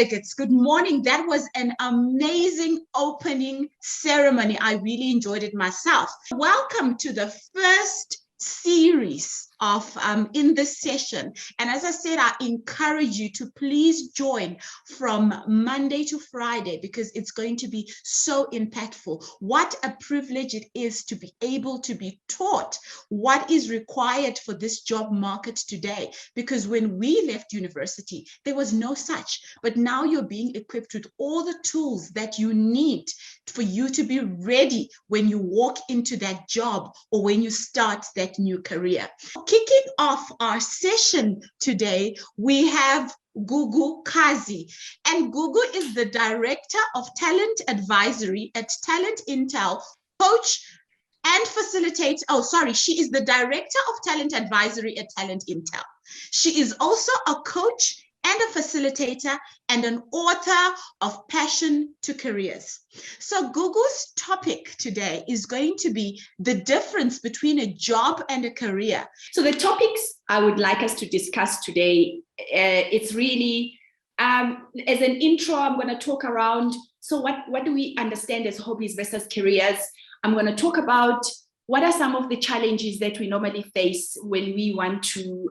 delegates, good morning. That was an amazing opening ceremony. I really enjoyed it myself. Welcome to the first series of in this session, and as I said, I encourage you to please join from Monday to Friday because it's going to be so impactful. What a privilege it is to be able to be taught what is required for this job market today, because when we left university there was no such, but now you're being equipped with all the tools that you need for you to be ready when you walk into that job or when you start that new career. Kicking off our session today, we have Gugu Kazi, and Gugu is the Director of Talent Advisory at Talent Intel, coach and facilitates, she is the Director of Talent Advisory at Talent Intel. She is also a coach and a facilitator and an author of Passion to Careers. So Gugu's topic today is going to be the difference between a job and a career. So the topics I would like us to discuss today, it's really, as an intro, I'm going to talk around, so what do we understand as hobbies versus careers? I'm going to talk about what are some of the challenges that we normally face when we want to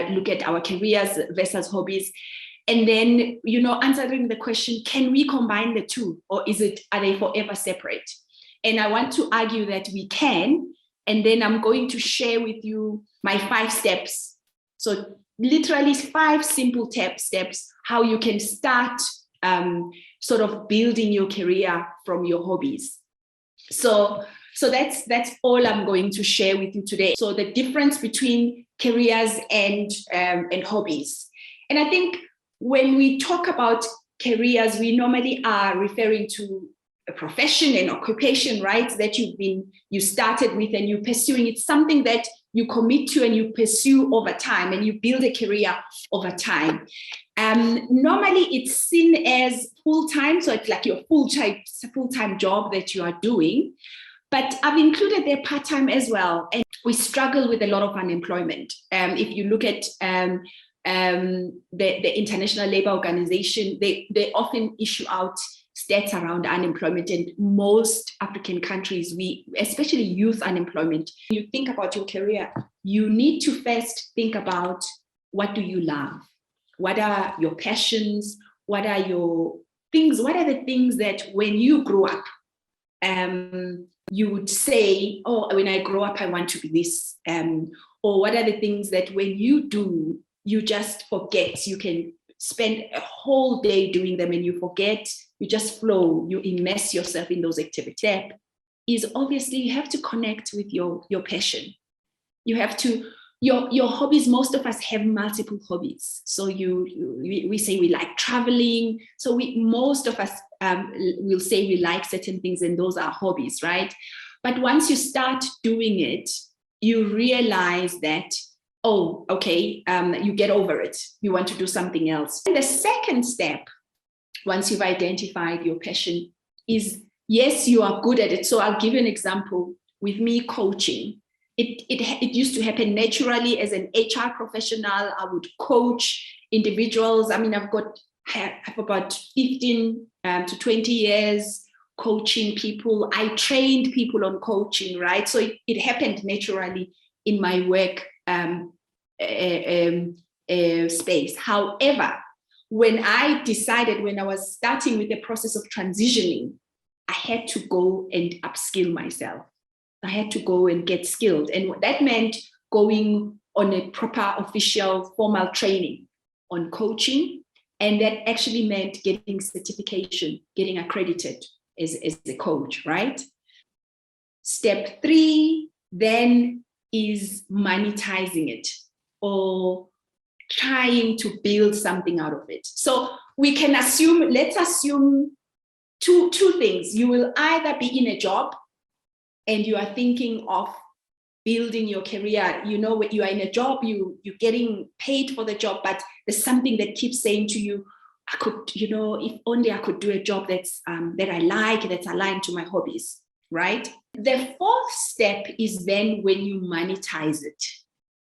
look at our careers versus hobbies, and then answering the question, can we combine the two, or are they forever separate? And I want to argue that we can, and then I'm going to share with you my 5 steps. So literally 5 simple steps how you can start sort of building your career from your hobbies. So that's all I'm going to share with you today. So the difference between careers and hobbies. And I think when we talk about careers, we normally are referring to a profession and occupation, right? That you started with and you're pursuing. It's something that you commit to and you pursue over time, and you build a career over time. Normally it's seen as full-time, so it's like your full-time job that you are doing. But I've included their part-time as well. And we struggle with a lot of unemployment. If you look at the International Labour Organization, they often issue out stats around unemployment. In most African countries, especially youth unemployment, you think about your career, you need to first think about, what do you love? What are your passions? What are your things? What are the things that when you grow up, you would say, oh, when I grow up, I want to be this. Or what are the things that when you do, you just forget? You can spend a whole day doing them and you forget, you just flow, you immerse yourself in those activities. Step is obviously you have to connect with your passion. You have to, your hobbies, most of us have multiple hobbies. So we say we like traveling. So most of us will say we like certain things, and those are hobbies, right? But once you start doing it, you realize that, oh, okay, you get over it. You want to do something else. And the second step, once you've identified your passion, is, yes, you are good at it. So I'll give you an example. With me, coaching. It used to happen naturally as an HR professional. I would coach individuals. I mean, I've about 15 to 20 years coaching people. I trained people on coaching, right? So it happened naturally in my work space. However, when I was starting with the process of transitioning, I had to go and upskill myself. I had to go and get skilled. And what that meant, going on a proper official formal training on coaching. And that actually meant getting certification, getting accredited as a coach, right? Step 3 then is monetizing it, or trying to build something out of it. So let's assume two things. You will either be in a job and you are thinking of building your career. When you are in a job, you're getting paid for the job, but there's something that keeps saying to you, I could, if only I could do a job that's that I like, that's aligned to my hobbies, right? The 4th step is then when you monetize it.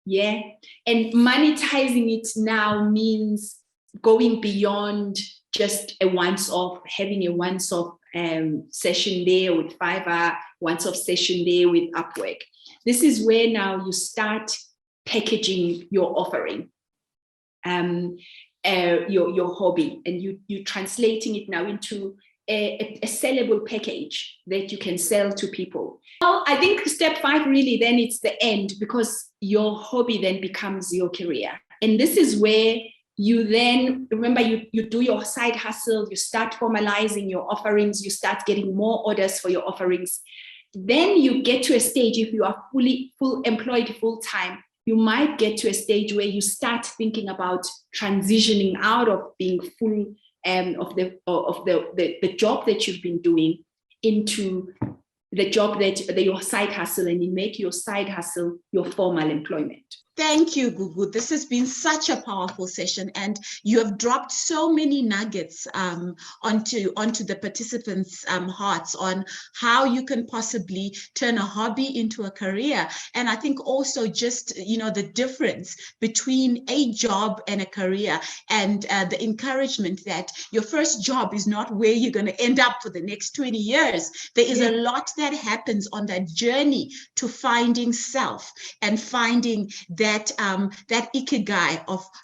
Yeah. And monetizing it now means going beyond just a once-off, having a once-off session there with Fiverr, once-off session there with Upwork. This is where now you start packaging your offering, your hobby, and you're translating it now into a sellable package that you can sell to people. Well, I think step 5 really then it's the end, because your hobby then becomes your career. And this is where you then, remember, you do your side hustle, you start formalizing your offerings, you start getting more orders for your offerings. Then you get to a stage, if you are full employed full-time, you might get to a stage where you start thinking about transitioning out of being full of the job that you've been doing into the job that your side hustle, and you make your side hustle your formal employment. Thank you, Gugu. This has been such a powerful session, and you have dropped so many nuggets onto the participants' hearts on how you can possibly turn a hobby into a career. And I think also just, the difference between a job and a career, and the encouragement that your first job is not where you're going to end up for the next 20 years. There is a lot that happens on that journey to finding self and finding that ikigai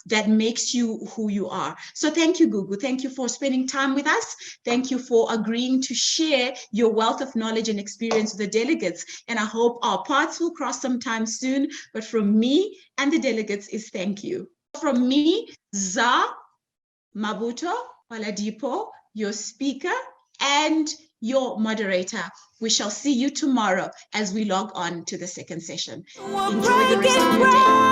that makes you who you are. So thank you, Gugu. Thank you for spending time with us. Thank you for agreeing to share your wealth of knowledge and experience with the delegates. And I hope our paths will cross sometime soon. But from me and the delegates is thank you. From me, Za Mabuto Oladipo, your speaker and your moderator. We shall see you tomorrow as we log on to the second session. Enjoy the rest of your day.